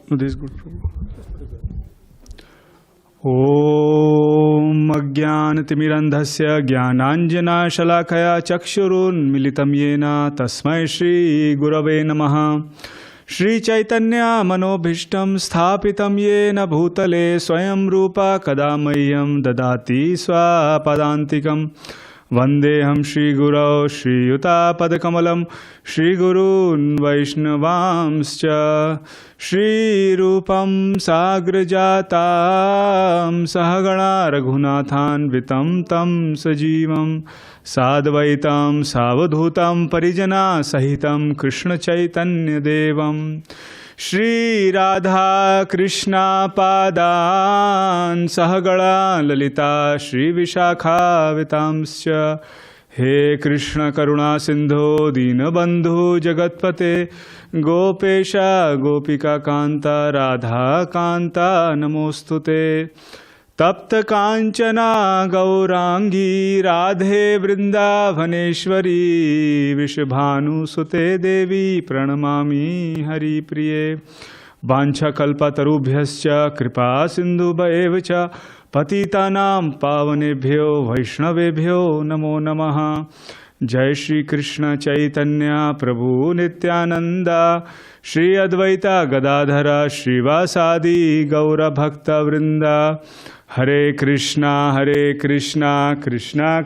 No, this is good. Om Ajnanatimirandhasya Jnananjanashalakhaya Chakshurunmilitam Yena Tasmai Shri Gurave Namaha. Shri Chaitanya Manobhishtam Sthapitam Yena Bhutale Swayam Rupa Kadamayyam Dadati Swapadantikam. Vandeham Shri Gurau Shri Yuta Padakamalam Shri Gurun Vaishnavamscha Shri Rupam Sagrajatam Sahagana Raghunathan Vitam Tam Sajivam Sadvaitam Savadhutam Parijana Sahitam Krishna Chaitanya Devam Shri Radha Krishna Padan Sahagala Lalita Shri Vishakha Vitamscha He Krishna Karuna Sindho Dinabandhu Jagatpate Gopesha Gopika Kanta Radha Kanta Namostute Tapta Kanchana Gaurangi Radhe Vrindavaneshwari Vishabhanu Sute Devi Pranamami Hari Priye Vancha Kalpa Tarubhyascha Kripa Sindhu Bhaevacha Patitanam Pavanebhyo Vaishnavebhyo Namo Namaha Jai Shri Krishna Chaitanya Prabhu Nityananda Shri Advaita Gadadhara Shrivasadi Gaura Bhakta Vrinda Hare Krishna Krishna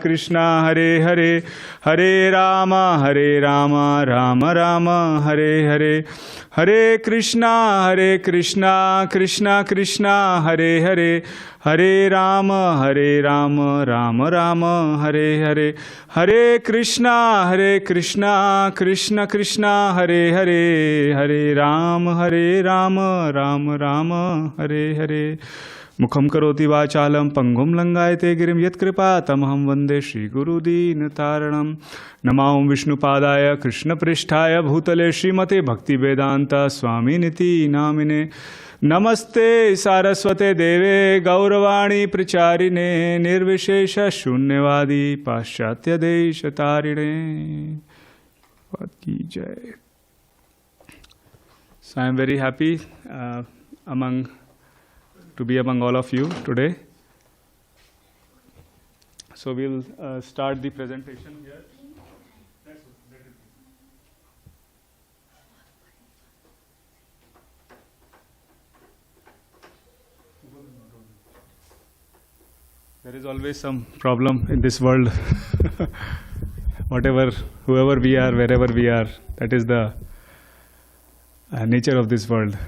Krishna Hare Hare Hare Rama Rama Rama Hare Hare Hare Krishna Krishna Krishna Hare Hare Hare Rama Rama Rama Hare Hare Hare Krishna Krishna Krishna Hare Hare Hare Rama Rama Rama Hare Hare Mukham karoti vachalam pangum langayate girim yatkripa tamaham vande Shri Guru Deenataranam Namaham Vishnu Padaya Krishna Pristhaya Bhutale Srimate Bhakti Vedanta Swami Niti Namine Namaste Saraswate Deve Gauravani Pracharine Nirvishesha Shunyavadi Paschatya Deshatarine Bhagavad Gita. So I am very happy to be among all of you today. So we'll start the presentation here. There is always some problem in this world. Whoever we are, wherever we are, that is the nature of this world.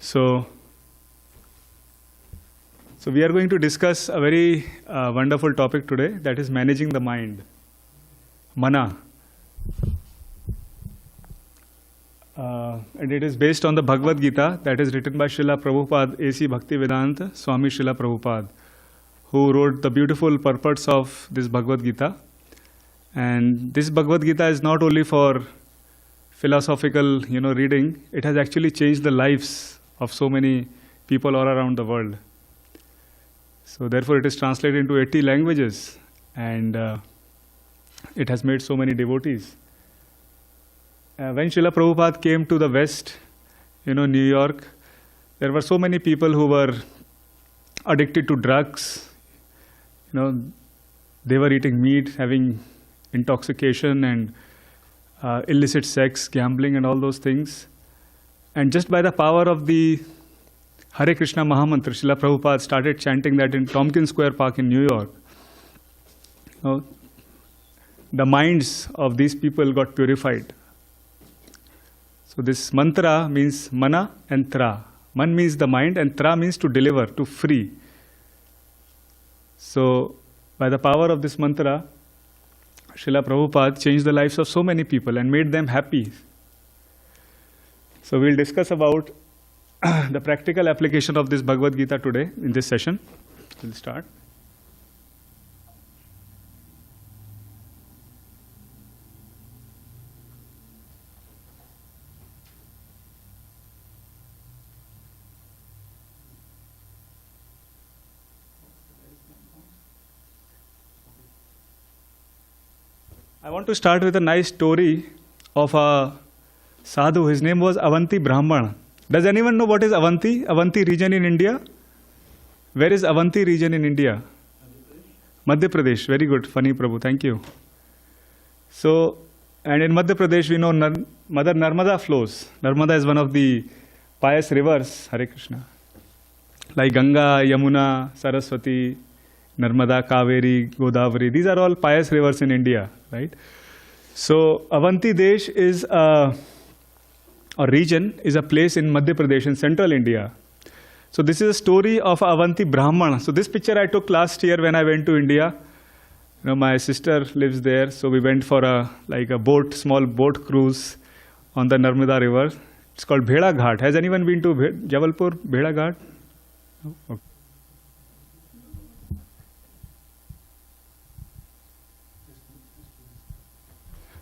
So we are going to discuss a very wonderful topic today, that is managing the mind, mana. And it is based on the Bhagavad Gita that is written by Srila Prabhupada, A.C. Bhaktivedanta Swami Srila Prabhupada, who wrote the beautiful purports of this Bhagavad Gita. And this Bhagavad Gita is not only for philosophical, reading. It has actually changed the lives of so many people all around the world. So therefore it is translated into 80 languages, and it has made so many devotees. When Srila Prabhupada came to the West, New York, there were so many people who were addicted to drugs. They were eating meat, having intoxication and illicit sex, gambling and all those things. And just by the power of the Hare Krishna Mahamantra, Srila Prabhupada started chanting that in Tompkins Square Park in New York. The minds of these people got purified. So this mantra means mana and tra. Man means the mind and tra means to deliver, to free. So by the power of this mantra, Srila Prabhupada changed the lives of so many people and made them happy. So we'll discuss about the practical application of this Bhagavad Gita today in this session. We'll start. I want to start with a nice story of a sadhu. His name was Avanti Brahman. Does anyone know what is Avanti? Avanti region in India? Where is Avanti region in India? Madhya Pradesh. Very good. Funny Prabhu. Thank you. So, and in Madhya Pradesh we know Mother Narmada flows. Narmada is one of the pious rivers. Hare Krishna. Like Ganga, Yamuna, Saraswati, Narmada, Kaveri, Godavari. These are all pious rivers in India, right? So Avanti Desh is a region, is a place in Madhya Pradesh in central India. So this is a story of Avanti Brahman. So this picture I took last year when I went to India. You know, my sister lives there, so we went for a small boat cruise on the Narmada river. It's called Bheda Ghat. Has anyone been to Jabalpur, Bheda Ghat? No? Okay.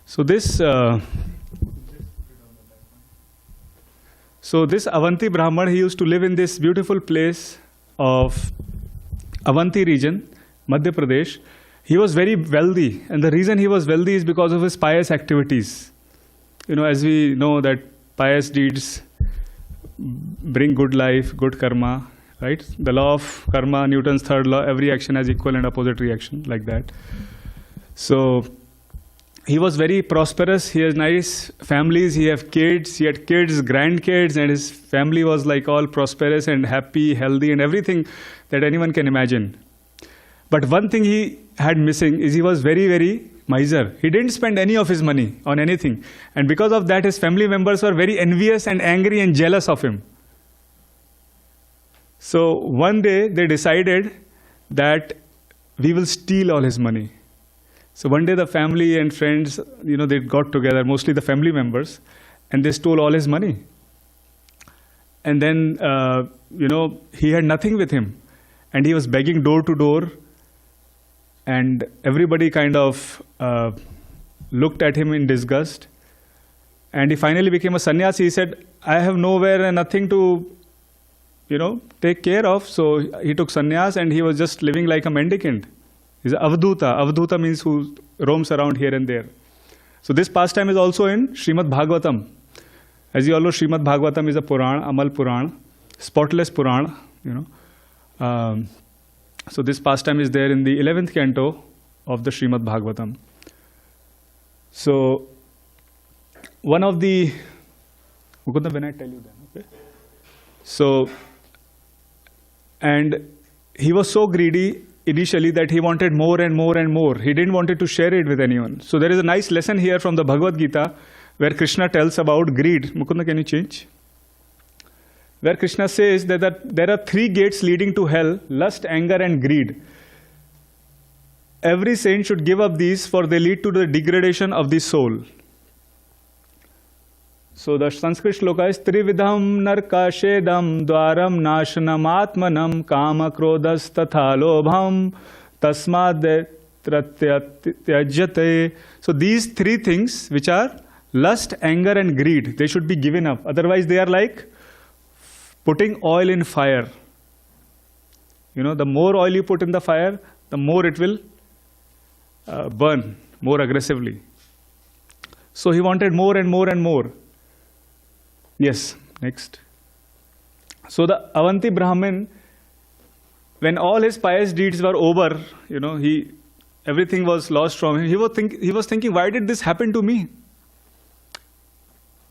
So this Avanti Brahman, he used to live in this beautiful place of Avanti region, Madhya Pradesh. He was very wealthy, and the reason he was wealthy is because of his pious activities. You know, as we know that pious deeds bring good life, good karma, right? The law of karma, Newton's third law, every action has equal and opposite reaction, like that. So he was very prosperous. He has nice families. He had kids, grandkids, and his family was like all prosperous and happy, healthy, and everything that anyone can imagine. But one thing he had missing is he was very, very miser. He didn't spend any of his money on anything. And because of that, his family members were very envious and angry and jealous of him. So one day they decided that we will steal all his money. So one day the family and friends, you know, they got together, mostly the family members, and they stole all his money. And then, you know, he had nothing with him. And he was begging door to door. And everybody kind of looked at him in disgust. And he finally became a sannyasi. He said, I have nowhere and nothing to, you know, take care of. So he took sannyas and he was just living like a mendicant. He's an avadhuta. Avadhuta means who roams around here and there. So this pastime is also in Srimad Bhagavatam. As you all know, Srimad Bhagavatam is a Purana, Amal Purana, spotless Purana, you know. So this pastime is there in the 11th canto of the Srimad Bhagavatam. So one of the, Mukunda, when I tell you that, okay? So, and he was so greedy initially that he wanted more and more and more. He didn't want to share it with anyone. So there is a nice lesson here from the Bhagavad Gita where Krishna tells about greed. Mukunda, can you change? Where Krishna says that there are 3 gates leading to hell: lust, anger and greed. Every saint should give up these, for they lead to the degradation of the soul. So the Sanskrit shloka is Trividham narka shedam dwaram nashanam atmanam kama krodhas tatha lobham tasmad tratyajate. So these 3 things, which are lust, anger and greed, they should be given up. Otherwise they are like putting oil in fire. You know, the more oil you put in the fire, the more it will burn more aggressively. So he wanted more and more and more. Yes, next. So the Avanti Brahmin, when all his pious deeds were over, you know, everything was lost from him. He was thinking, why did this happen to me?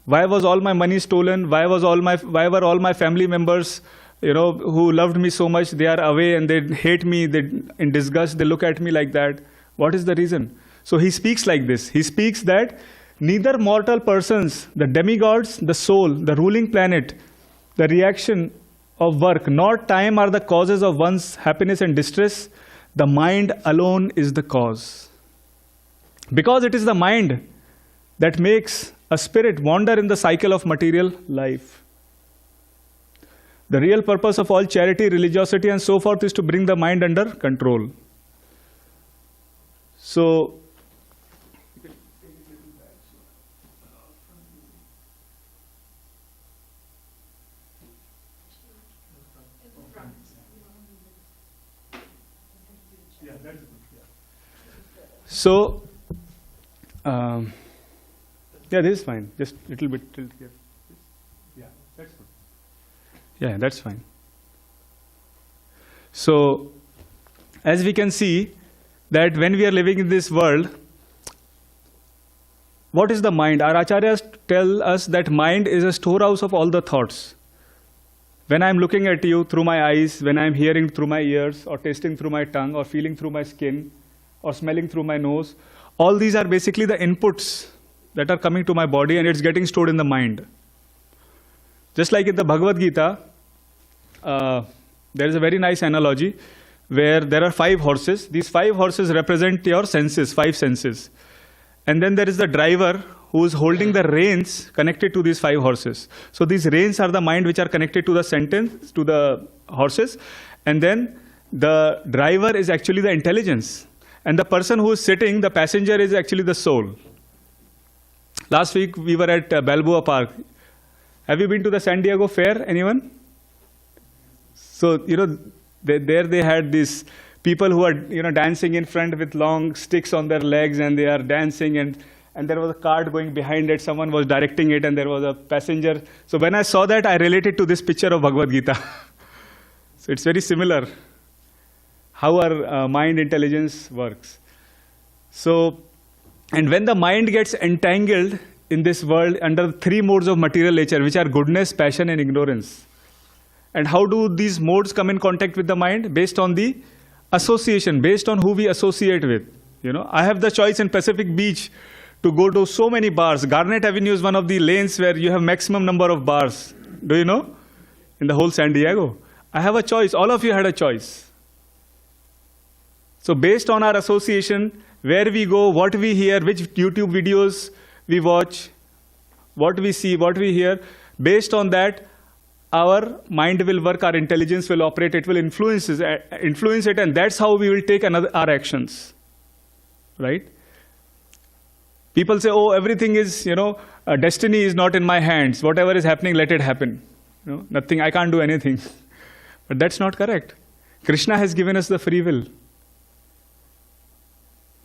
Why was all my money stolen? Why were all my family members, you know, who loved me so much, they are away and they hate me, in disgust, they look at me like that. What is the reason? So he speaks like this. He speaks that neither mortal persons, the demigods, the soul, the ruling planet, the reaction of work, nor time are the causes of one's happiness and distress. The mind alone is the cause. Because it is the mind that makes a spirit wander in the cycle of material life. The real purpose of all charity, religiosity and so forth is to bring the mind under control. So, Yeah, this is fine. Just little bit tilt here. Yeah, that's good. Yeah, that's fine. So, as we can see, that when we are living in this world, what is the mind? Our acharyas tell us that mind is a storehouse of all the thoughts. When I am looking at you through my eyes, when I am hearing through my ears, or tasting through my tongue, or feeling through my skin, or smelling through my nose, all these are basically the inputs that are coming to my body, and it's getting stored in the mind. Just like in the Bhagavad Gita, there is a very nice analogy where there are 5 horses. These 5 horses represent your senses, 5 senses. And then there is the driver who is holding the reins connected to these 5 horses. So these reins are the mind which are connected to the sentence, to the horses. And then the driver is actually the intelligence. And the person who is sitting, the passenger, is actually the soul. Last week we were at Balboa Park. Have you been to the San Diego Fair, anyone? So, there they had these people who are, dancing in front with long sticks on their legs, and they are dancing, and there was a cart going behind it. Someone was directing it, and there was a passenger. So when I saw that, I related to this picture of Bhagavad Gita. So it's very similar how our mind intelligence works. So, and when the mind gets entangled in this world under 3 modes of material nature, which are goodness, passion, and ignorance. And how do these modes come in contact with the mind? Based on the association, based on who we associate with. I have the choice in Pacific Beach to go to so many bars. Garnet Avenue is one of the lanes where you have maximum number of bars. Do you know? In the whole San Diego. I have a choice. All of you had a choice. So based on our association, where we go, what we hear, which YouTube videos we watch, what we see, what we hear, based on that, our mind will work, our intelligence will operate, it will influence it, and that's how we will take our actions. Right? People say, oh, everything is, destiny is not in my hands. Whatever is happening, let it happen. Nothing, I can't do anything. But that's not correct. Krishna has given us the free will.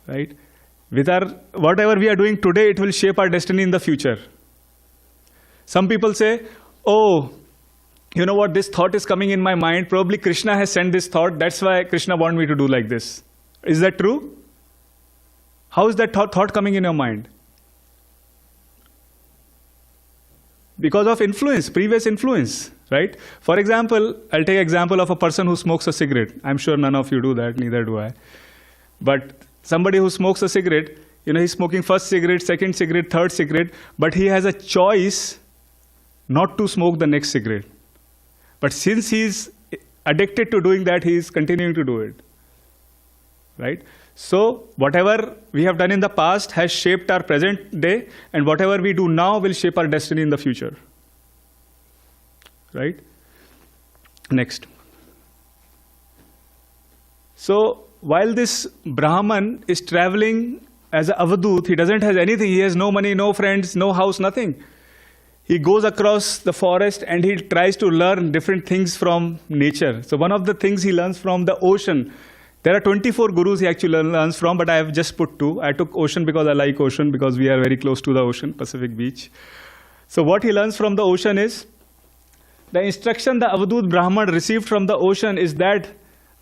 Right? With whatever we are doing today, it will shape our destiny in the future. Some people say, oh, you know what, this thought is coming in my mind. Probably Krishna has sent this thought. That's why Krishna wants me to do like this. Is that true? How is that thought coming in your mind? Because of influence, previous influence, right? For example, I'll take example of a person who smokes a cigarette. I'm sure none of you do that, neither do I. But somebody who smokes a cigarette, he's smoking first cigarette, second cigarette, third cigarette, but he has a choice not to smoke the next cigarette. But since he's addicted to doing that, he is continuing to do it. Right? So, whatever we have done in the past has shaped our present day, and whatever we do now will shape our destiny in the future. Right? Next. So, while this Brahman is traveling as an avadut, he doesn't have anything. He has no money, no friends, no house, nothing. He goes across the forest and he tries to learn different things from nature. So one of the things he learns from the ocean. There are 24 gurus he actually learns from, but I have just put 2. I took ocean because I like ocean, because we are very close to the ocean, Pacific Beach. So what he learns from the ocean is, the instruction the Avadut Brahman received from the ocean is that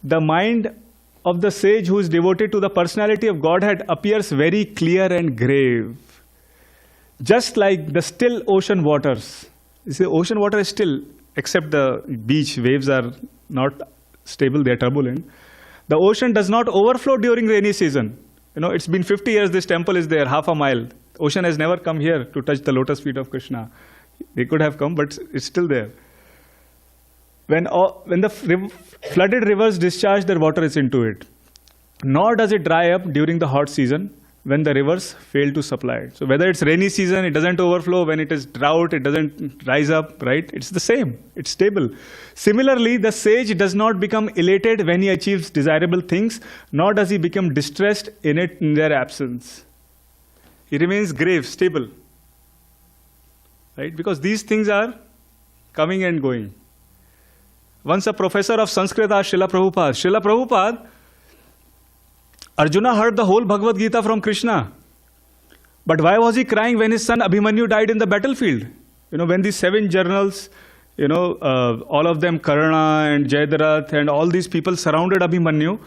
the mind of the sage who is devoted to the personality of Godhead appears very clear and grave. Just like the still ocean waters. You see, ocean water is still, except the beach, waves are not stable, they are turbulent. The ocean does not overflow during rainy season. It's been 50 years this temple is there, half a mile. Ocean has never come here to touch the lotus feet of Krishna. They could have come, but it's still there. When the flooded rivers discharge their waters into it, nor does it dry up during the hot season, when the rivers fail to supply it. So whether it's rainy season, it doesn't overflow. When it is drought, it doesn't rise up, right? It's the same. It's stable. Similarly, the sage does not become elated when he achieves desirable things, nor does he become distressed in their absence. He remains grave, stable. Right? Because these things are coming and going. Once a professor of Sanskrit asked Srila Prabhupada, Arjuna heard the whole Bhagavad Gita from Krishna. But why was he crying when his son Abhimanyu died in the battlefield? When these 7 generals, all of them, Karna and Jayadratha and all these people surrounded Abhimanyu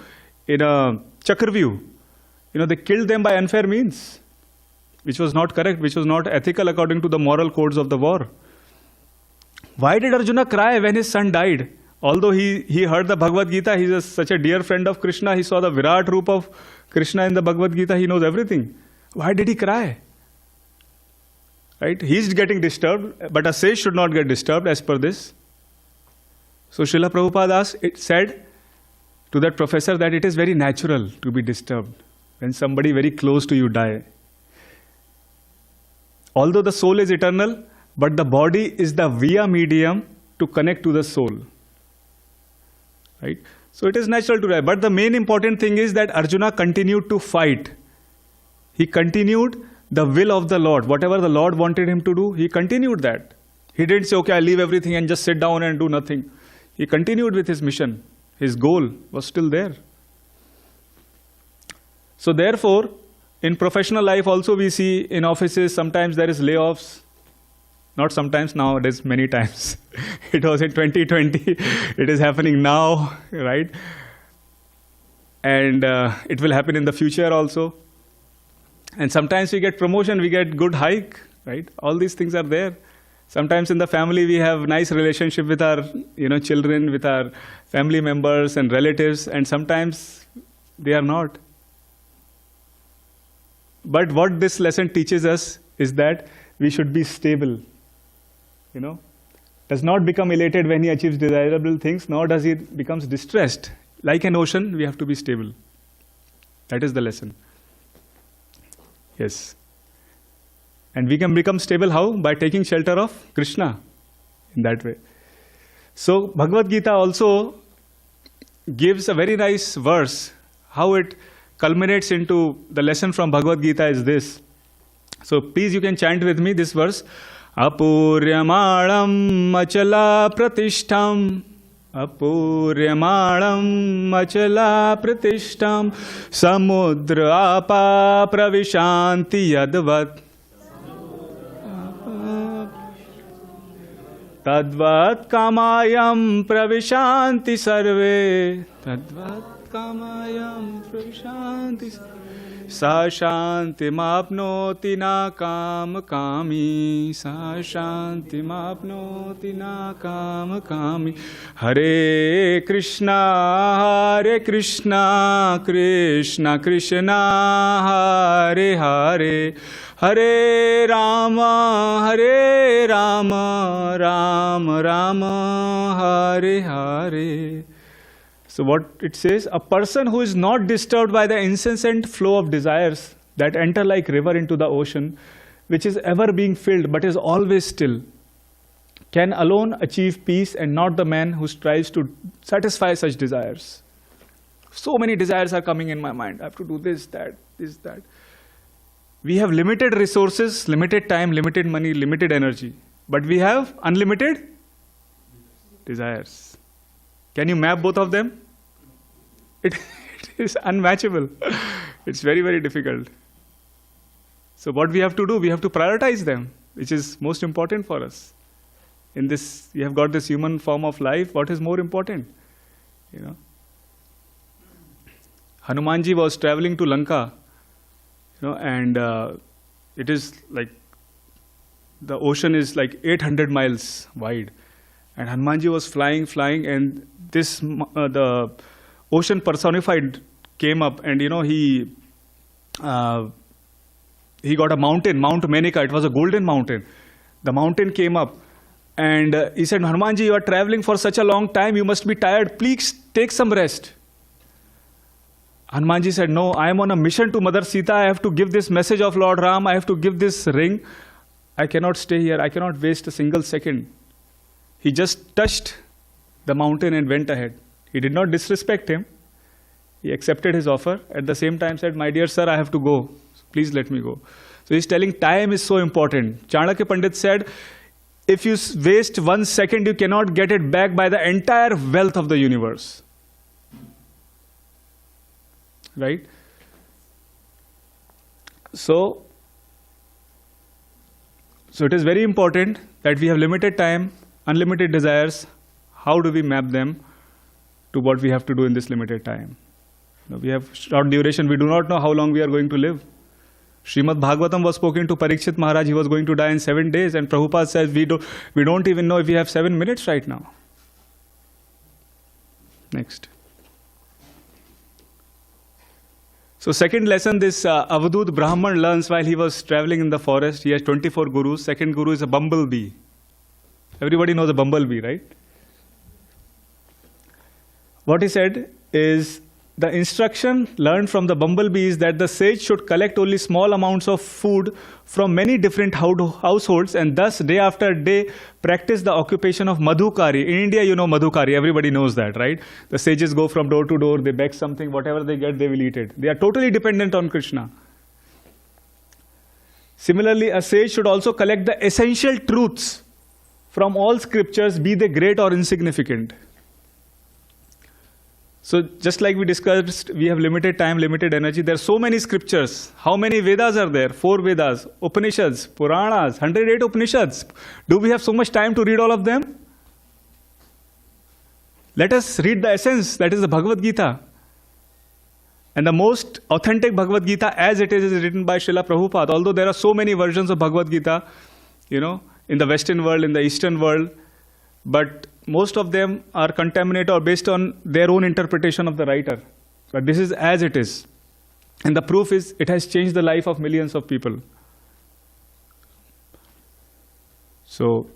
in a Chakravyuh. They killed them by unfair means, which was not correct, which was not ethical according to the moral codes of the war. Why did Arjuna cry when his son died? Although he heard the Bhagavad Gita, he is such a dear friend of Krishna, he saw the Virat Roop of Krishna in the Bhagavad Gita, he knows everything. Why did he cry? Right? He's getting disturbed, but a sage should not get disturbed as per this. So Srila Prabhupada said to that professor that it is very natural to be disturbed when somebody very close to you die. Although the soul is eternal, but the body is the via medium to connect to the soul. Right? So it is natural to die. But the main important thing is that Arjuna continued to fight. He continued the will of the Lord. Whatever the Lord wanted him to do, he continued that. He didn't say, okay, I'll leave everything and just sit down and do nothing. He continued with his mission. His goal was still there. So therefore, in professional life also we see in offices, sometimes there is layoffs. Not sometimes, nowadays, many times. It was in 2020. It is happening now, right? And it will happen in the future also. And sometimes we get promotion, we get good hike, right? All these things are there. Sometimes in the family we have nice relationship with our, children, with our family members and relatives, and sometimes they are not. But what this lesson teaches us is that we should be stable. Does not become elated when he achieves desirable things, nor does he becomes distressed. Like an ocean, we have to be stable. That is the lesson. Yes. And we can become stable how? By taking shelter of Krishna in that way. So Bhagavad Gita also gives a very nice verse. How it culminates into the lesson from Bhagavad Gita is this. So please you can chant with me this verse. Apuryamalam achala pratishtham Apuryamalam achala pratishtham Samudra apa pravishanti yadvat Tadvat kamayam pravishanti sarve Tadvat kamayam pravishanti sarve Sa shanti mapnoti na kam kami Sa shanti mapnoti na kam kami Hare Krishna Krishna Krishna Hare Hare Hare Rama Rama Rama Hare Hare. So what it says, a person who is not disturbed by the incessant flow of desires that enter like river into the ocean, which is ever being filled but is always still, can alone achieve peace, and not the man who strives to satisfy such desires. So many desires are coming in my mind. I have to do this, that. We have limited resources, limited time, limited money, limited energy. But we have unlimited desires. Can you map both of them? It is unmatchable. It's very, very difficult. So what we have to do, we have to prioritize them, which is most important for us. In this, we have got this human form of life. What is more important? Hanumanji was traveling to Lanka, and it is like the ocean is like 800 miles wide, and Hanumanji was flying, and this the ocean personified came up, and he got a mountain, Mount Menika. It was a golden mountain. The mountain came up, and he said, Hanumanji, you are traveling for such a long time, you must be tired. Please take some rest. Hanumanji said, no, I am on a mission to Mother Sita. I have to give this message of Lord Ram. I have to give this ring. I cannot stay here. I cannot waste a single second. He just touched the mountain and went ahead. He did not disrespect him. He accepted his offer. At the same time said, my dear sir, I have to go. Please let me go. So he's telling time is so important. Chanakya Pandit said, if you waste 1 second, you cannot get it back by the entire wealth of the universe. Right? So So it is very important that we have limited time, unlimited desires. How do we map them to what we have to do in this limited time? We have short duration. We do not know how long we are going to live. Srimad Bhagavatam was spoken to Parikshit Maharaj. He was going to die in 7 days, and Prabhupada says we don't even know if we have 7 minutes right now. Next. So second lesson, this Avadut Brahman learns while he was traveling in the forest. He has 24 gurus. Second guru is a bumblebee. Everybody knows a bumblebee, right? What he said is, the instruction learned from the bumblebee is that the sage should collect only small amounts of food from many different households, and thus day after day practice the occupation of madhukari. In India, you know madhukari, everybody knows that, right? The sages go from door to door, they beg something, whatever they get, they will eat it. They are totally dependent on Krishna. Similarly, a sage should also collect the essential truths from all scriptures, be they great or insignificant. So just like we discussed, we have limited time, limited energy. There are so many scriptures. How many Vedas are there? 4 Vedas, Upanishads, Puranas, 108 Upanishads. Do we have so much time to read all of them? Let us read the essence, that is the Bhagavad Gita. And the most authentic Bhagavad Gita as it is written by Srila Prabhupada. Although there are so many versions of Bhagavad Gita, in the Western world, in the Eastern world, but most of them are contaminated or based on their own interpretation of the writer. But this is as it is. And the proof is, it has changed the life of millions of people. So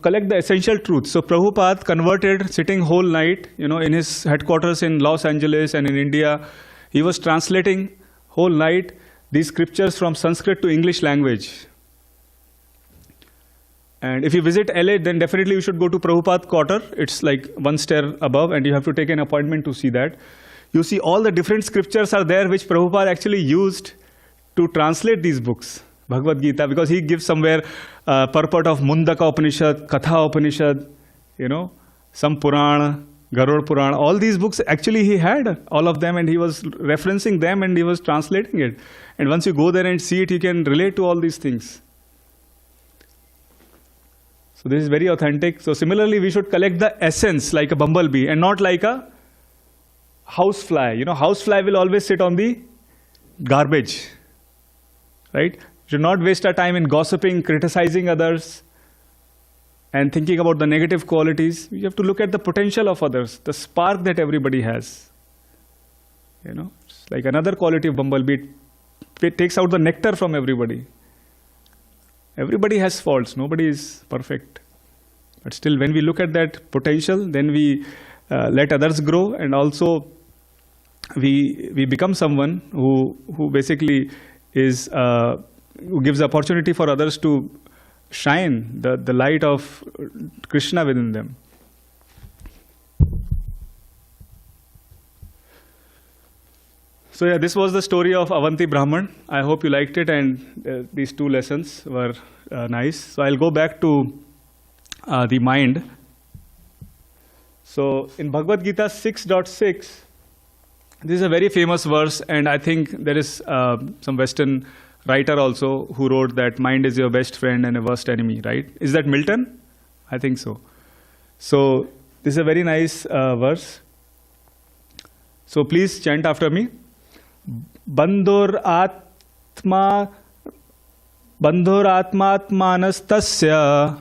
collect the essential truths. So Prabhupada converted, sitting whole night, in his headquarters in Los Angeles and in India. He was translating whole night these scriptures from Sanskrit to English language. And if you visit LA, then definitely you should go to Prabhupada Quarter. It's like 1 stair above, and you have to take an appointment to see that. You see all the different scriptures are there which Prabhupada actually used to translate these books, Bhagavad Gita, because he gives somewhere purport of Mundaka Upanishad, Katha Upanishad, some Purana, Gaura Purana. All these books, actually he had all of them, and he was referencing them and he was translating it. And once you go there and see it, you can relate to all these things. So this is very authentic. So similarly, we should collect the essence like a bumblebee and not like a housefly. Housefly will always sit on the garbage, right? Should not waste our time in gossiping, criticizing others, and thinking about the negative qualities. You have to look at the potential of others, the spark that everybody has. It's like another quality of bumblebee. It takes out the nectar from everybody. Everybody has faults, nobody is perfect. But still, when we look at that potential, then we let others grow, and also we become someone who basically is who gives opportunity for others to shine the light of Krishna within them. So yeah, this was the story of Avanti Brahman. I hope you liked it, and these 2 lessons were nice. So I'll go back to the mind. So in Bhagavad Gita 6.6, this is a very famous verse, and I think there is some Western writer also who wrote that mind is your best friend and a worst enemy, right? Is that Milton? I think so. So this is a very nice verse. So please chant after me. Bandhur atmatmanastasya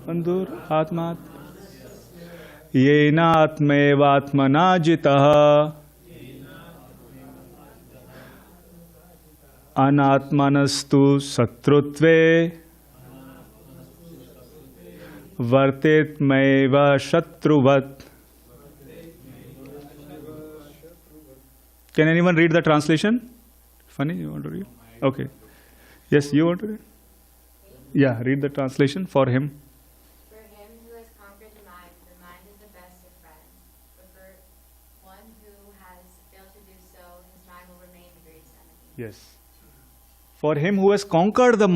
bandhur atmat yena atmevatmana jitah anatmanastu satrutve vartet meva shatruvat. Can anyone read the translation? Funny, you want to read? Okay. Yes, you want to read? Yeah, read the translation for him. For him who has conquered the mind is the best of friends. But for one who has failed to do so, his mind will remain the greatest enemy. Yes. For him who has conquered the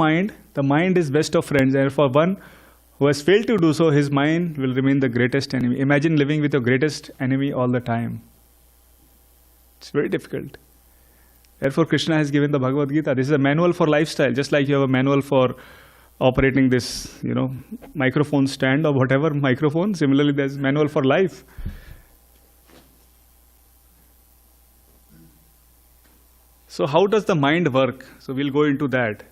mind is best of friends. And for one who has failed to do so, his mind will remain the greatest enemy. Imagine living with your greatest enemy all the time. It's very difficult. Therefore, Krishna has given the Bhagavad Gita. This is a manual for lifestyle, just like you have a manual for operating this, microphone stand or whatever microphone. Similarly, there's manual for life. So how does the mind work? So we'll go into that.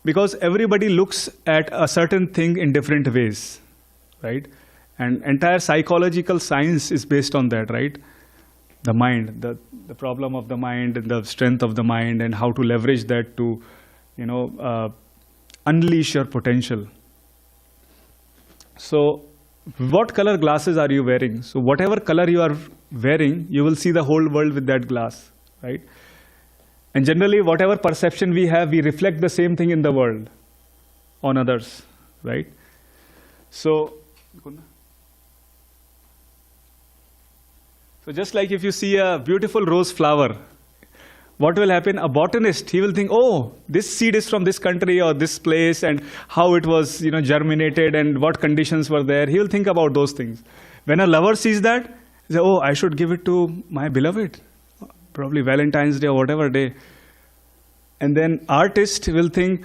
Because everybody looks at a certain thing in different ways, right? And entire psychological science is based on that, right? The mind, the problem of the mind and the strength of the mind and how to leverage that to, unleash your potential. So what color glasses are you wearing? So whatever color you are wearing, you will see the whole world with that glass, right? And generally, whatever perception we have, we reflect the same thing in the world on others, right? So just like if you see a beautiful rose flower, what will happen? A botanist, he will think, oh, this seed is from this country or this place and how it was, germinated and what conditions were there. He will think about those things. When a lover sees that, he says, oh, I should give it to my beloved. Probably Valentine's Day or whatever day. And then artist will think,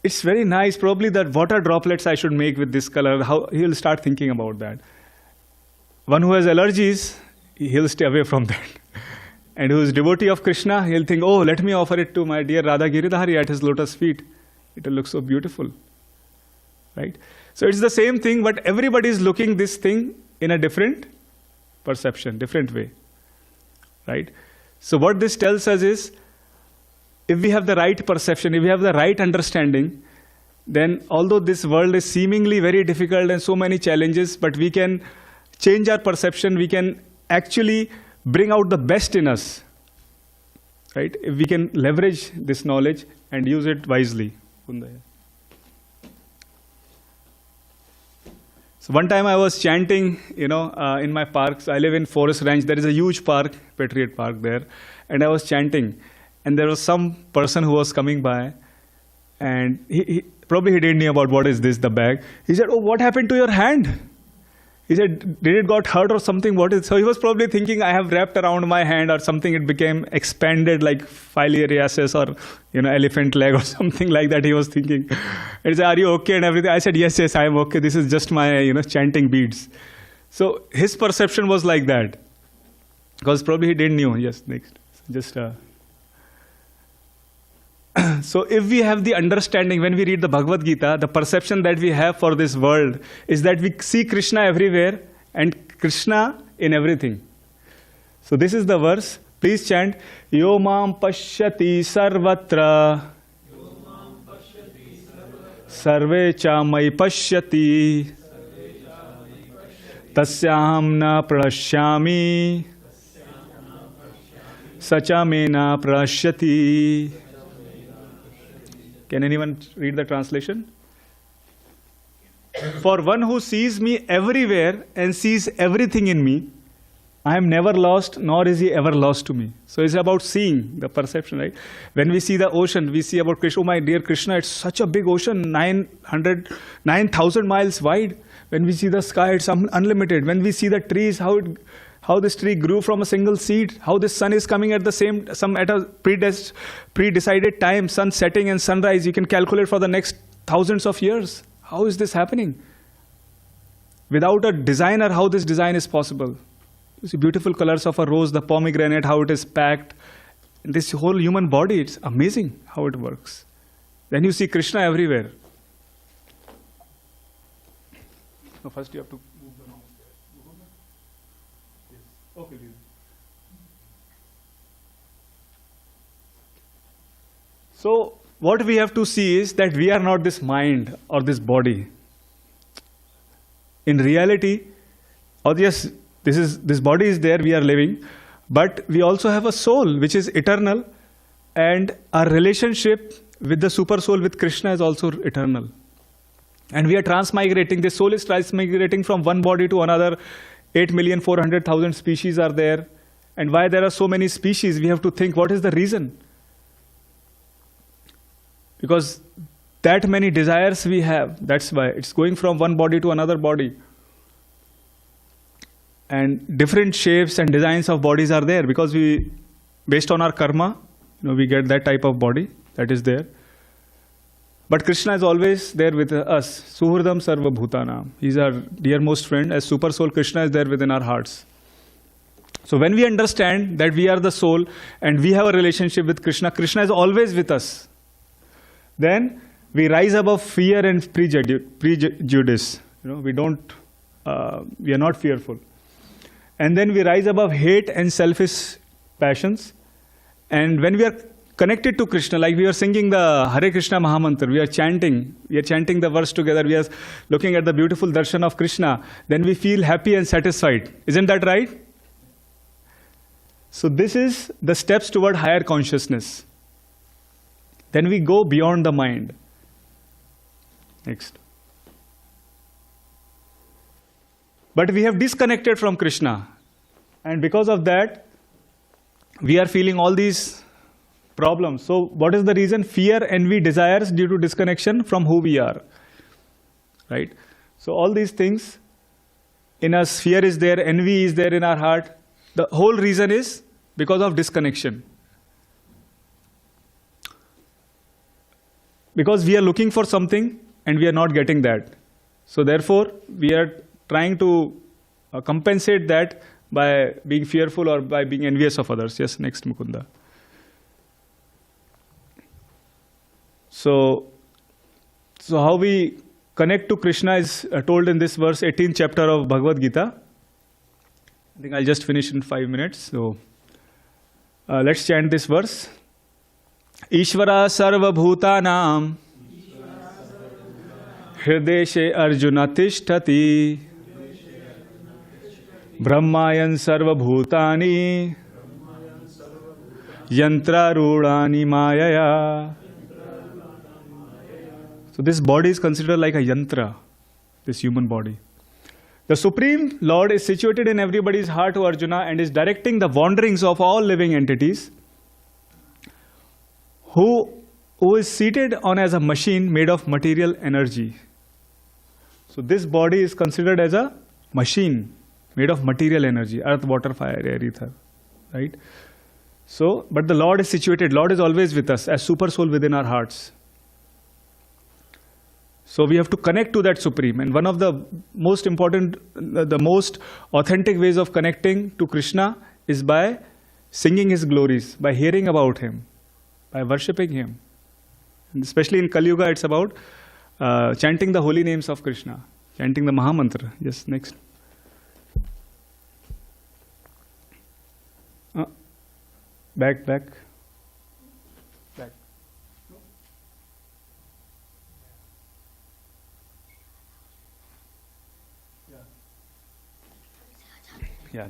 it's very nice, probably that water droplets I should make with this color. How he will start thinking about that. One who has allergies, he'll stay away from that. And who is devotee of Krishna, he'll think, oh, let me offer it to my dear Radha Giridhari at his lotus feet. It will look so beautiful. Right? So it's the same thing, but everybody is looking this thing in a different perception, different way. Right? So what this tells us is, if we have the right perception, if we have the right understanding, then although this world is seemingly very difficult and so many challenges, but we can change our perception, we can actually bring out the best in us, right? If we can leverage this knowledge and use it wisely. So one time I was chanting, in my parks. I live in Forest Ranch. There is a huge park, Patriot Park there. And I was chanting. And there was some person who was coming by. And he probably he didn't know about what is this, the bag. He said, oh, what happened to your hand? He said, did it got hurt or something? What is? So he was probably thinking, I have wrapped around my hand or something. It became expanded like filariasis or, elephant leg or something like that. He was thinking. And he said, are you okay and everything? I said, yes, I am okay. This is just my, chanting beads. So his perception was like that. Because probably he didn't know. Yes, next. Just. So if we have the understanding, when we read the Bhagavad Gita, the perception that we have for this world is that we see Krishna everywhere and Krishna in everything. So this is the verse. Please chant. Yo mam pashyati sarvatra sarve cha mai pashyati tasyaham na prashyami sacha me na prashyati. Can anyone read the translation? For one who sees me everywhere and sees everything in me, I am never lost, nor is he ever lost to me. So it's about seeing, the perception, right? When we see the ocean, we see about Krishna. Oh my dear Krishna, it's such a big ocean, 9,000 miles wide. When we see the sky, it's unlimited. When we see the trees, how this tree grew from a single seed, how the sun is coming at a pre-decided time, sun setting and sunrise, you can calculate for the next thousands of years. How is this happening? Without a designer, how this design is possible? You see beautiful colors of a rose, the pomegranate, how it is packed. And this whole human body, it's amazing how it works. Then you see Krishna everywhere. No, first you have to move the mouse there. Yes. Okay, dear. So what we have to see is that we are not this mind or this body. In reality, yes, this body is there, we are living, but we also have a soul which is eternal, and our relationship with the super soul, with Krishna, is also eternal. And we are transmigrating. The soul is transmigrating from one body to another. 8,400,000 species are there. And why there are so many species, we have to think, what is the reason? Because that many desires we have, that's why. It's going from one body to another body. And different shapes and designs of bodies are there because we, based on our karma, we get that type of body that is there. But Krishna is always there with us. Suhridam Sarva Bhutanam. He's our dearmost friend. As Super Soul, Krishna is there within our hearts. So when we understand that we are the soul and we have a relationship with Krishna, Krishna is always with us. Then we rise above fear and prejudice. We are not fearful. And then we rise above hate and selfish passions. And when we are connected to Krishna, like we are singing the Hare Krishna Mahamantra, we are chanting the verse together, we are looking at the beautiful darshan of Krishna, then we feel happy and satisfied. Isn't that right? So this is the steps toward higher consciousness. Then we go beyond the mind. Next. But we have disconnected from Krishna. And because of that, we are feeling all these problems. So what is the reason? Fear, envy, desires due to disconnection from who we are. Right? So all these things in us, fear is there, envy is there in our heart. The whole reason is because of disconnection. Because we are looking for something and we are not getting that. So therefore, we are trying to compensate that by being fearful or by being envious of others. Yes, next Mukunda. So how we connect to Krishna is told in this verse, 18th chapter of Bhagavad Gita. I think I'll just finish in 5 minutes. So let's chant this verse. Ishvara sarva bhutanam hrideshe arjuna tishtati brahmayan sarva bhutani yantra rudani mayaya. So this body is considered like a yantra, this human body. The Supreme Lord is situated in everybody's heart, O Arjuna, and is directing the wanderings of all living entities, who is seated on as a machine made of material energy. So this body is considered as a machine made of material energy, earth, water, fire, air, ether. Right? So, but the Lord is situated, Lord is always with us as super soul within our hearts. So we have to connect to that Supreme. And one of the most important, the most authentic ways of connecting to Krishna is by singing His glories, by hearing about Him, by worshipping Him. And especially in Kali Yuga, it's about chanting the holy names of Krishna, chanting the Mahamantra. Yes, next. Back. Yeah,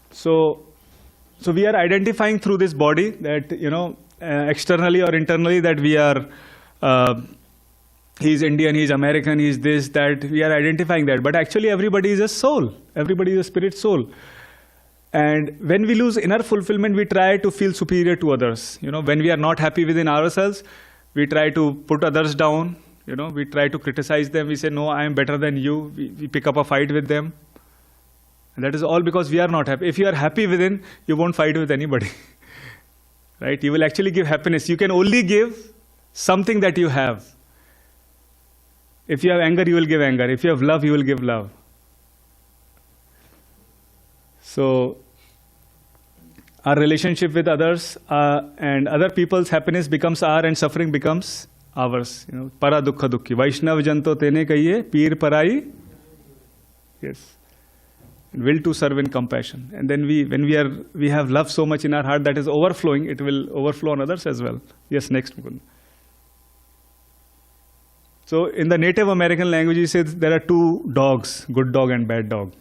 so we are identifying through this body that, externally or internally that we are, he's Indian, he's American, he's this, that, we are identifying that. But actually everybody is a soul, everybody is a spirit soul. And when we lose inner fulfillment, we try to feel superior to others. When we are not happy within ourselves, we try to put others down, we try to criticize them, we say, no, I am better than you, we pick up a fight with them. And that is all because we are not happy. If you are happy within, you won't fight with anybody. Right? You will actually give happiness. You can only give something that you have. If you have anger, you will give anger. If you have love, you will give love. So, our relationship with others and other people's happiness becomes our and suffering becomes ours. Para dukkha dukkhi. Vaishnav janto tene kahiye, peer parai. Yes. Will to serve in compassion. And then when we have love so much in our heart that is overflowing, it will overflow on others as well. Yes, next. So in the Native American language, he says there are two dogs, good dog and bad dog.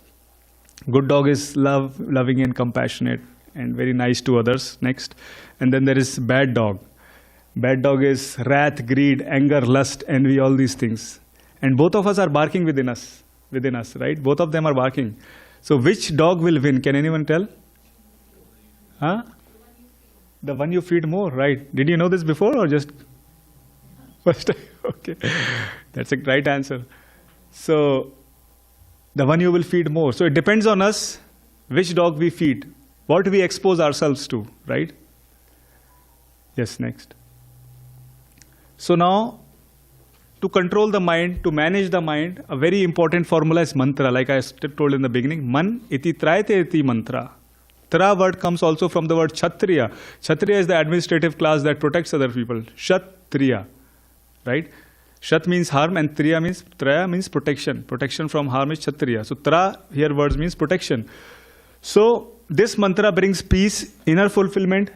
Good dog is loving and compassionate and very nice to others. Next. And then there is bad dog. Bad dog is wrath, greed, anger, lust, envy, all these things. And both of us are barking within us, right? Both of them are barking. So which dog will win? Can anyone tell? Huh? The one you feed more, right? Did you know this before or just first time? Okay, that's a right answer. So the one you will feed more. So it depends on us which dog we feed, what we expose ourselves to, right? Yes, next. So now, to control the mind, to manage the mind, a very important formula is mantra, like I told in the beginning. Man iti trayate iti mantra. Tra word comes also from the word Kshatriya. Kshatriya is the administrative class that protects other people. Kshatriya, right? Shat means harm and Traya means protection. Protection from harm is Kshatriya. So Tra here words means protection. So this mantra brings peace, inner fulfillment,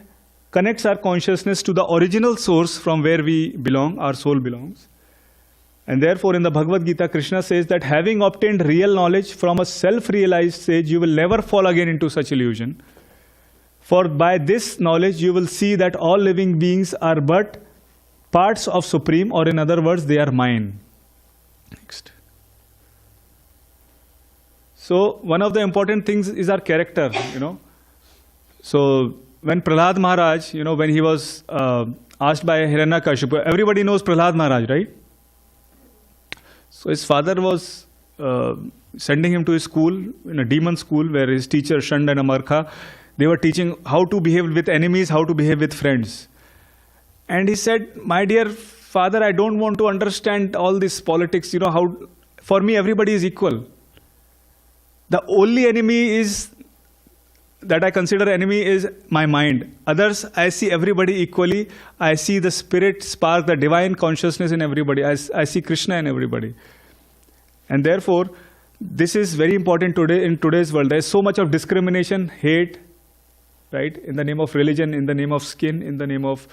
connects our consciousness to the original source from where we belong, our soul belongs. And therefore in the Bhagavad Gita, Krishna says that having obtained real knowledge from a self-realized sage, you will never fall again into such illusion. For by this knowledge you will see that all living beings are but parts of Supreme, or in other words, they are mine. Next. So one of the important things is our character, So when Prahlad Maharaj, when he was asked by Hiranyakashipu, everybody knows Prahlad Maharaj, right? So his father was sending him to his school, in a demon school, where his teacher Shand and Amarkha, they were teaching how to behave with enemies, how to behave with friends. And he said, my dear father, I don't want to understand all this politics, how, for me everybody is equal. The only enemy that I consider enemy is my mind. Others, I see everybody equally. I see the spirit spark, the divine consciousness in everybody. I see Krishna in everybody. And therefore, this is very important today in today's world. There is so much of discrimination, hate, right? In the name of religion, in the name of skin, in the name of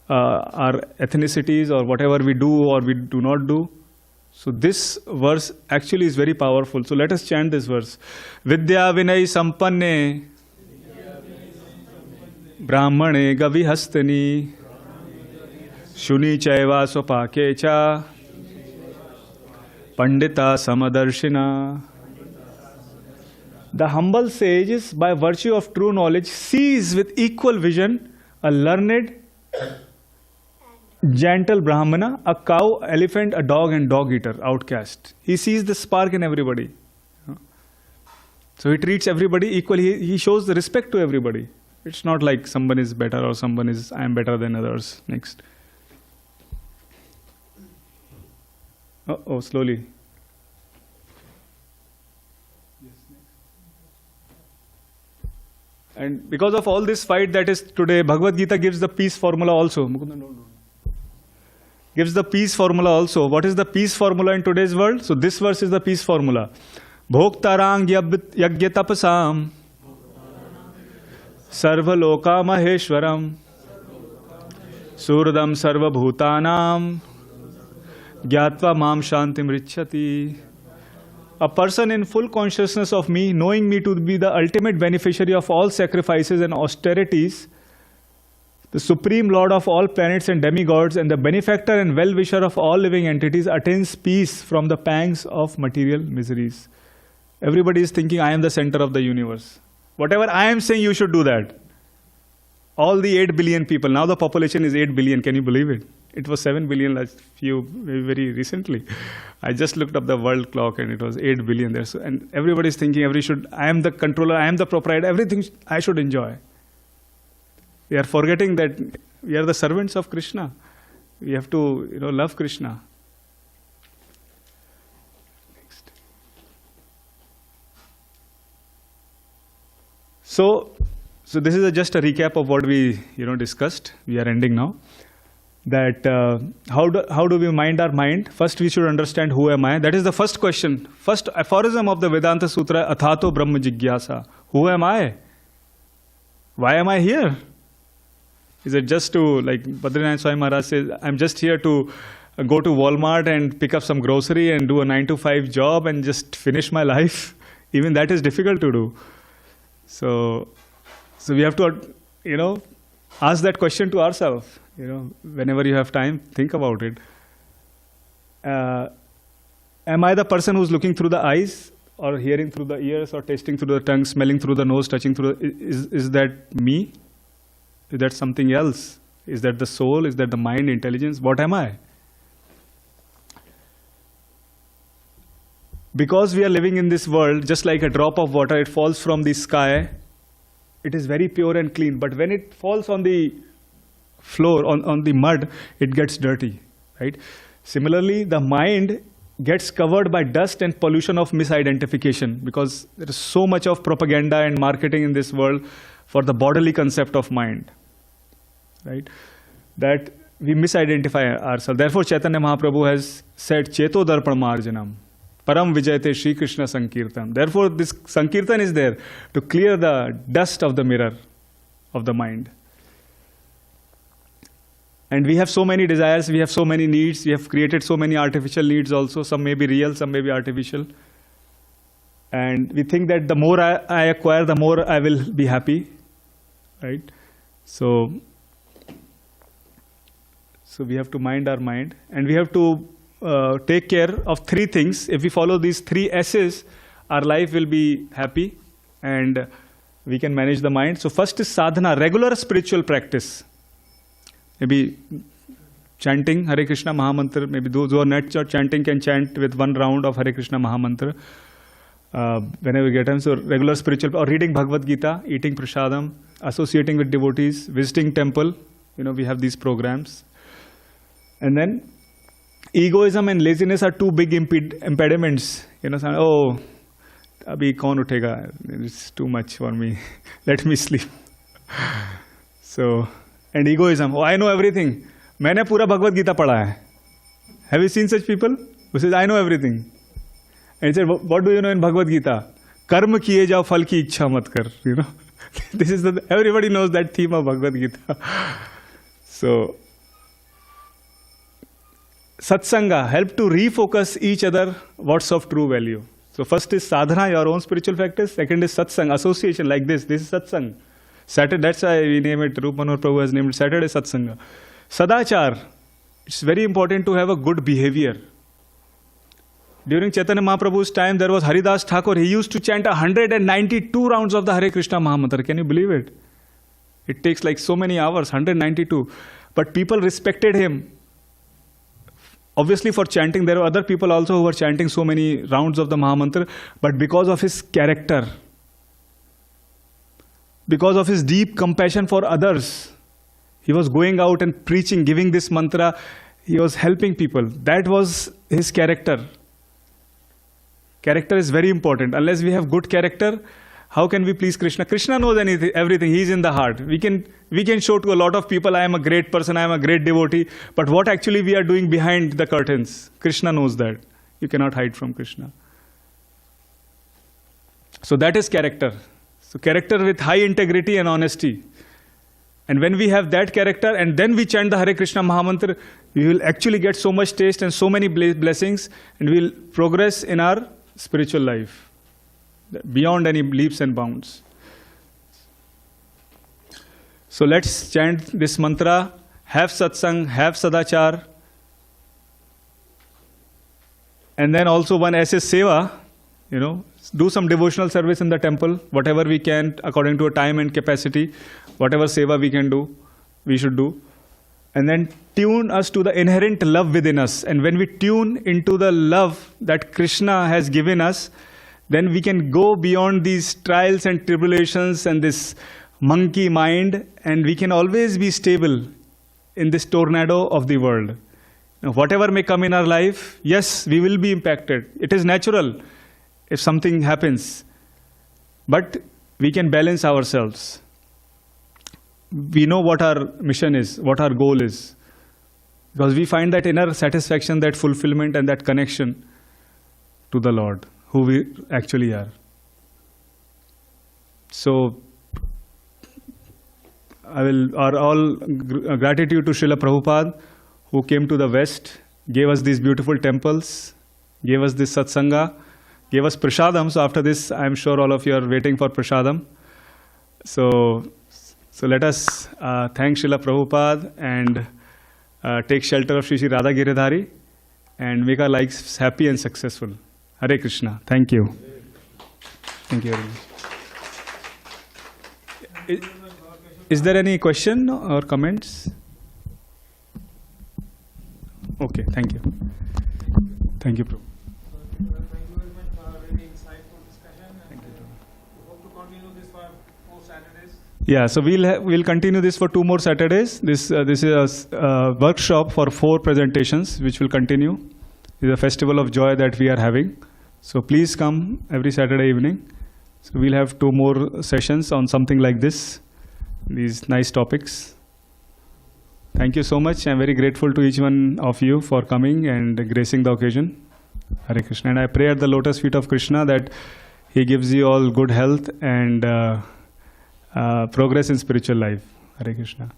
our ethnicities or whatever we do or we do not do. So this verse actually is very powerful. So let us chant this verse. Vidya Vinay Sampanne Brahmane Gavihastani Shuni Chaiva Sopakecha Pandita Samadarshina. The humble sages, by virtue of true knowledge, sees with equal vision a learned, gentle Brahmana, a cow, elephant, a dog and dog eater, outcast. He sees the spark in everybody. So he treats everybody equally. He shows the respect to everybody. It's not like someone is better or I am better than others. Next. Slowly. And because of all this fight that is today, Bhagavad Gita gives the peace formula also. Gives the peace formula also. What is the peace formula in today's world? So this verse is the peace formula. Bhoktarang yagya tapasam sarva loka maheshwaram suradam sarva bhutanam gyatva mam shantim richati. A person in full consciousness of me, knowing me to be the ultimate beneficiary of all sacrifices and austerities, the supreme lord of all planets and demigods, and the benefactor and well-wisher of all living entities, attains peace from the pangs of material miseries. Everybody is thinking, I am the center of the universe. Whatever I am saying, you should do that. All the 8 billion people, now the population is 8 billion, can you believe it? It was 7 billion very recently. I just looked up the world clock and it was 8 billion there. So, and everybody is thinking, I am the controller, I am the proprietor, everything I should enjoy. We are forgetting that we are the servants of Krishna. We have to, love Krishna. Next. So this is just a recap of what we, discussed. We are ending now. That how do we mind our mind? First, we should understand who am I. That is the first question. First aphorism of the Vedanta Sutra, Athato Brahma Jigyasa. Who am I? Why am I here? Is it just to, like Badrinath Swami Maharaj says, I'm just here to go to Walmart and pick up some grocery and do a 9-to-5 job and just finish my life? Even that is difficult to do. So we have to, ask that question to ourselves. Whenever you have time, think about it. Am I the person who's looking through the eyes, or hearing through the ears, or tasting through the tongue, smelling through the nose, touching through the... Is that me? Is that something else? Is that the soul? Is that the mind, intelligence? What am I? because we are living in this world, just like a drop of water, it falls from the sky, it is very pure and clean. But when it falls on the floor, on the mud, it gets dirty, right? Similarly, the mind gets covered by dust and pollution of misidentification, because there is so much of propaganda and marketing in this world for the bodily concept of mind, right? That we misidentify ourselves. Therefore, Chaitanya Mahaprabhu has said, Cheto Darpan Marjanam, Param Vijayate Shri Krishna Sankirtan. Therefore, this Sankirtan is there to clear the dust of the mirror of the mind. And we have so many desires, we have so many needs, we have created so many artificial needs also. Some may be real, some may be artificial. And we think that the more I acquire, the more I will be happy, right? So we have to mind our mind, and we have to take care of three things. If we follow these three S's, our life will be happy and we can manage the mind. So first is sadhana, regular spiritual practice. Maybe chanting Hare Krishna Mahamantra. Maybe those who are not chanting can chant with one round of Hare Krishna Mahamantra whenever we get time. So regular spiritual, or reading Bhagavad Gita, eating prasadam, associating with devotees, visiting temple. We have these programs. And then egoism and laziness are two big impediments. Oh, abhi kaun uthega? It's too much for me. Let me sleep. So, and egoism. Oh, I know everything. मैंने पूरा Bhagavad Gita पढ़ा है. Have you seen such people who says, I know everything? And he said, what do you know in Bhagavad Gita? कर्म किए जाओ फल की इच्छा मत कर. This is everybody knows that theme of Bhagavad Gita. So, satsanga help to refocus each other what's of true value. So first is sadhana, your own spiritual practice. Second is satsang, association like this. This is satsang. Saturday, that's why we name it, Rupa Manohar Prabhu has named it Saturday Satsanga. Sadachar, it's very important to have a good behavior. During Chaitanya Mahaprabhu's time, there was Haridas Thakur. He used to chant 192 rounds of the Hare Krishna Mahamantra. Can you believe it? It takes like so many hours, 192. But people respected him. Obviously for chanting, there were other people also who were chanting so many rounds of the Mahamantra. But because of his character, because of his deep compassion for others, he was going out and preaching, giving this mantra. He was helping people. That was his character. Character is very important. Unless we have good character, how can we please Krishna? Krishna knows everything. He is in the heart. We can show to a lot of people, I am a great person, I am a great devotee. But what actually we are doing behind the curtains, Krishna knows that. You cannot hide from Krishna. So that is character. So character with high integrity and honesty. And when we have that character and then we chant the Hare Krishna Mahamantra, we will actually get so much taste and so many blessings, and we will progress in our spiritual life beyond any leaps and bounds. So let's chant this mantra, have satsang, have sadachar, and then also one SS seva, do some devotional service in the temple, whatever we can according to our time and capacity, whatever seva we can do, we should do. And then tune us to the inherent love within us. And when we tune into the love that Krishna has given us, then we can go beyond these trials and tribulations and this monkey mind, and we can always be stable in this tornado of the world. Whatever may come in our life, yes, we will be impacted. It is natural if something happens. But we can balance ourselves. We know what our mission is, what our goal is. Because we find that inner satisfaction, that fulfillment and that connection to the Lord, who we actually are. So, all gratitude to Srila Prabhupada, who came to the West, gave us these beautiful temples, gave us this satsanga, gave us prasadam. So after this, I am sure all of you are waiting for prasadam. So let us thank Srila Prabhupada and take shelter of Shri Shri Radha Giridhari and make our lives happy and successful. Hare Krishna. Thank you. Thank you very much. Is there any question or comments? Okay, thank you. Thank you, Prabhu. Thank you very much. Yeah, so we'll continue this for 2 more Saturdays. This is a workshop for 4 presentations, which will continue. It's a festival of joy that we are having. So please come every Saturday evening. So we'll have 2 more sessions on something like this, these nice topics. Thank you so much. I'm very grateful to each one of you for coming and gracing the occasion. Hare Krishna. And I pray at the lotus feet of Krishna that he gives you all good health and progress in spiritual life. Hare Krishna.